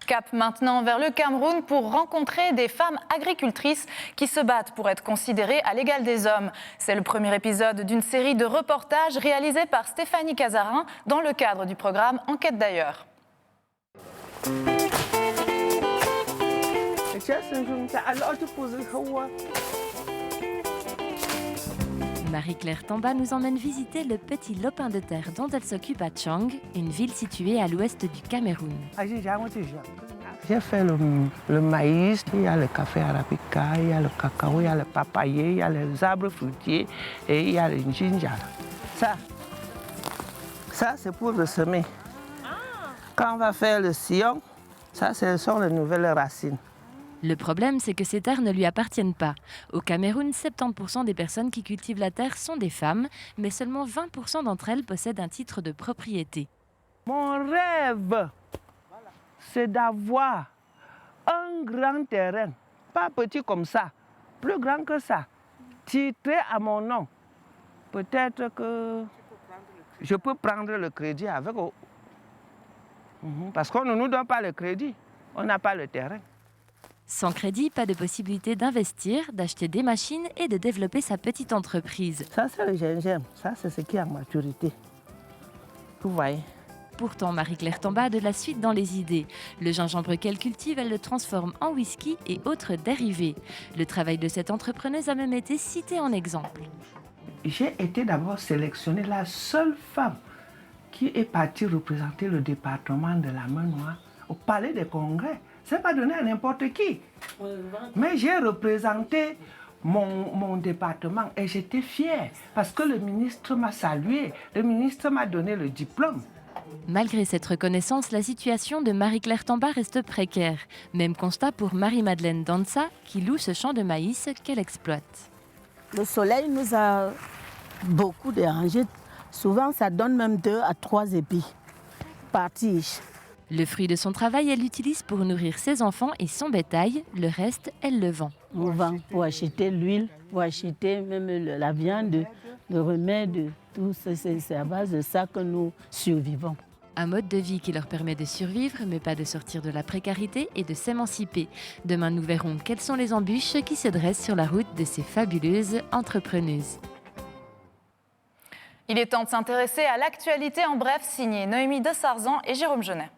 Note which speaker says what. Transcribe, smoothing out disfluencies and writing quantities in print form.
Speaker 1: Cap maintenant vers le Cameroun pour rencontrer des femmes agricultrices qui se battent pour être considérées à l'égal des hommes. C'est le premier épisode d'une série de reportages réalisés par Stéphanie Cazarin dans le cadre du programme Enquête d'ailleurs.
Speaker 2: Marie-Claire Tamba nous emmène visiter le petit lopin de terre dont elle s'occupe à Tchang, une ville située à l'ouest du Cameroun.
Speaker 3: J'ai fait le maïs, il y a le café arabica, il y a le cacao, il y a le papayer, il y a les arbres fruitiers et il y a le ginger. Ça c'est pour le semer. Quand on va faire le sillon, ça ce sont les nouvelles racines.
Speaker 2: Le problème, c'est que ces terres ne lui appartiennent pas. Au Cameroun, 70% des personnes qui cultivent la terre sont des femmes, mais seulement 20% d'entre elles possèdent un titre de propriété.
Speaker 3: Mon rêve, c'est d'avoir un grand terrain, pas petit comme ça, plus grand que ça, titré à mon nom. Peut-être que je peux prendre le crédit avec... Parce qu'on ne nous donne pas le crédit, on n'a pas le terrain.
Speaker 2: Sans crédit, pas de possibilité d'investir, d'acheter des machines et de développer sa petite entreprise.
Speaker 3: Ça, c'est le gingembre. Ça, c'est ce qui est en maturité. Vous voyez.
Speaker 2: Pourtant, Marie-Claire Tamba a de la suite dans les idées. Le gingembre qu'elle cultive, elle le transforme en whisky et autres dérivés. Le travail de cette entrepreneuse a même été cité en exemple.
Speaker 3: J'ai été d'abord sélectionnée la seule femme qui est partie représenter le département de la Main Noire au Palais des Congrès. Ce n'est pas donné à n'importe qui. Mais j'ai représenté mon département et j'étais fière parce que le ministre m'a salué, le ministre m'a donné le diplôme.
Speaker 2: Malgré cette reconnaissance, la situation de Marie-Claire Tamba reste précaire. Même constat pour Marie-Madeleine Dansa, qui loue ce champ de maïs qu'elle exploite.
Speaker 4: Le soleil nous a beaucoup dérangés. Souvent, ça donne même 2 à 3 épis par tige.
Speaker 2: Le fruit de son travail, elle l'utilise pour nourrir ses enfants et son bétail. Le reste, elle le vend.
Speaker 4: On vend pour acheter l'huile, pour acheter même la viande, le remède, tout. C'est à base de ça que nous survivons.
Speaker 2: Un mode de vie qui leur permet de survivre, mais pas de sortir de la précarité et de s'émanciper. Demain, nous verrons quelles sont les embûches qui se dressent sur la route de ces fabuleuses entrepreneuses.
Speaker 1: Il est temps de s'intéresser à l'actualité en bref, signé Noémie de Sarzan et Jérôme Genet.